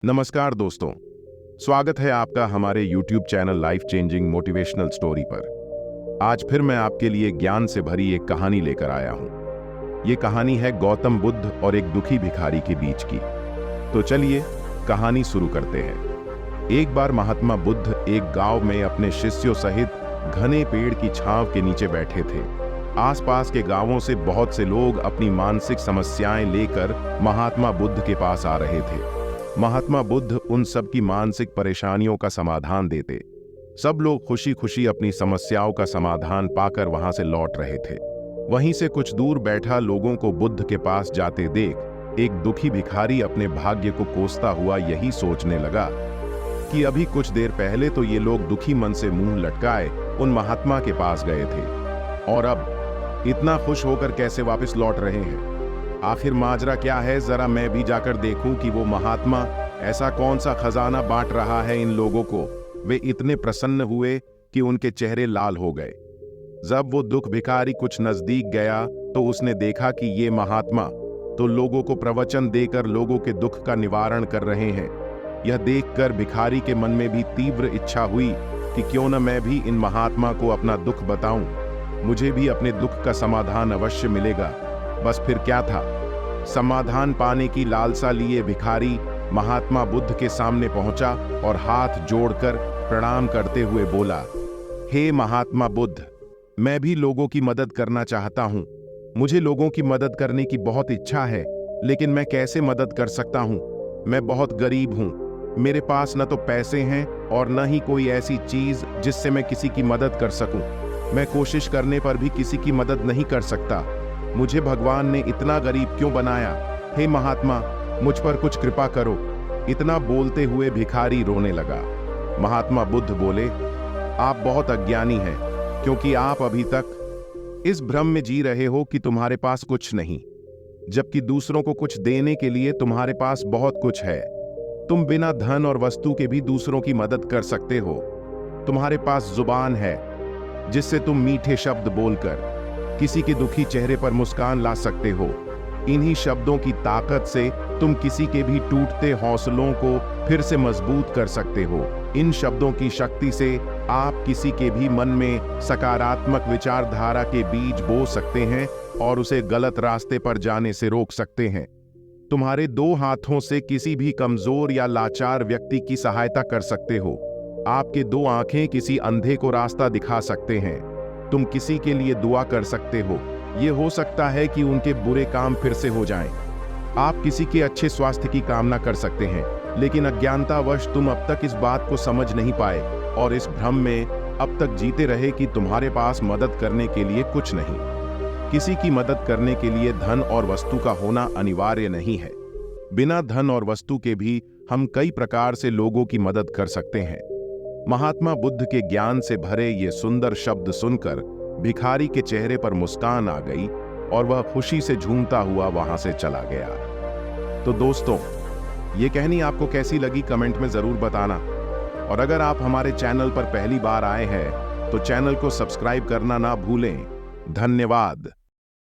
नमस्कार दोस्तों, स्वागत है आपका हमारे YouTube channel life changing motivational story पर। आज फिर मैं आपके लिए ज्ञान से भरी एक कहानी लेकर आया हूं। ये कहानी है गौतम बुद्ध और एक दुखी भिखारी के बीच की। तो चलिए कहानी शुरू करते हैं। एक बार महात्मा बुद्ध एक गांव में अपने शिष्यों सहित घने पेड़ की छांव के नीचे बैठे थे। आसपास के गांवों से बहुत से लोग अपनी मानसिक समस्याएं लेकर महात्मा बुद्ध के पास आ रहे थे। महात्मा बुद्ध उन सब की मानसिक परेशानियों का समाधान देते। सब लोग खुशी खुशी अपनी समस्याओं का समाधान पाकर वहां से लौट रहे थे। वहीं से कुछ दूर बैठा लोगों को बुद्ध के पास जाते देख एक दुखी भिखारी अपने भाग्य को कोसता हुआ यही सोचने लगा कि अभी कुछ देर पहले तो ये लोग दुखी मन से मुंह लटकाए उन महात्मा के पास गए थे, और अब इतना खुश होकर कैसे वापस लौट रहे हैं। आखिर माजरा क्या है, जरा मैं भी जाकर देखूं कि वो महात्मा ऐसा कौन सा खजाना बांट रहा है इन लोगों को। वे इतने प्रसन्न हुए कि उनके चेहरे लाल हो गए। जब वो दुख भिखारी कुछ नजदीक गया तो उसने देखा कि ये महात्मा तो लोगों को प्रवचन देकर लोगों के दुख का निवारण कर रहे हैं। यह देखकर भिखारी के मन में भी तीव्र इच्छा हुई कि क्यों न मैं भी इन महात्मा को अपना दुख बताऊं, मुझे भी अपने दुख का समाधान अवश्य मिलेगा। बस फिर क्या था, समाधान पाने की लालसा लिए भिखारी महात्मा बुद्ध के सामने पहुंचा और हाथ जोड़कर प्रणाम करते हुए बोला, हे महात्मा बुद्ध, मैं भी लोगों की मदद करना चाहता हूं। मुझे लोगों की मदद करने की बहुत इच्छा है, लेकिन मैं कैसे मदद कर सकता हूं? मैं बहुत गरीब हूं। मेरे पास न तो पैसे हैं और न ही कोई ऐसी चीज जिससे मैं किसी की मदद कर सकूं। मैं कोशिश करने पर भी किसी की मदद नहीं कर सकता। मुझे भगवान ने इतना गरीब क्यों बनाया? हे महात्मा, मुझ पर कुछ कृपा करो। इतना बोलते हुए भिखारी रोने लगा। महात्मा बुद्ध बोले, आप बहुत अज्ञानी हैं, क्योंकि आप अभी तक इस भ्रम में जी रहे हो कि तुम्हारे पास कुछ नहीं, जबकि दूसरों को कुछ देने के लिए तुम्हारे पास बहुत कुछ है। तुम बिना धन और वस्तु के भी दूसरों की मदद कर सकते हो। तुम्हारे पास जुबान है जिससे तुम मीठे शब्द बोलकर किसी के दुखी चेहरे पर मुस्कान ला सकते हो। इन्हीं शब्दों की ताकत से तुम किसी के भी टूटते हौसलों को फिर से मजबूत कर सकते हो। इन शब्दों की शक्ति से आप किसी के भी मन में सकारात्मक विचारधारा के बीज बो सकते हैं और उसे गलत रास्ते पर जाने से रोक सकते हैं। तुम्हारे दो हाथों से किसी भी कमजोर या लाचार व्यक्ति की सहायता कर सकते हो। आपके दो आंखें किसी अंधे को रास्ता दिखा सकते हैं। तुम किसी के लिए दुआ कर सकते हो। ये हो सकता है कि उनके बुरे काम फिर से हो जाएं। आप किसी के अच्छे स्वास्थ्य की कामना कर सकते हैं, लेकिन अज्ञानतावश तुम अब तक इस बात को समझ नहीं पाए और इस भ्रम में अब तक जीते रहे कि तुम्हारे पास मदद करने के लिए कुछ नहीं। किसी की मदद करने के लिए धन और वस्तु का होना अनिवार्य नहीं है। बिना धन और वस्तु के भी हम कई प्रकार से लोगों की मदद कर सकते हैं। महात्मा बुद्ध के ज्ञान से भरे ये सुंदर शब्द सुनकर भिखारी के चेहरे पर मुस्कान आ गई और वह खुशी से झूमता हुआ वहां से चला गया। तो दोस्तों, ये कहानी आपको कैसी लगी कमेंट में जरूर बताना। और अगर आप हमारे चैनल पर पहली बार आए हैं तो चैनल को सब्सक्राइब करना ना भूलें। धन्यवाद।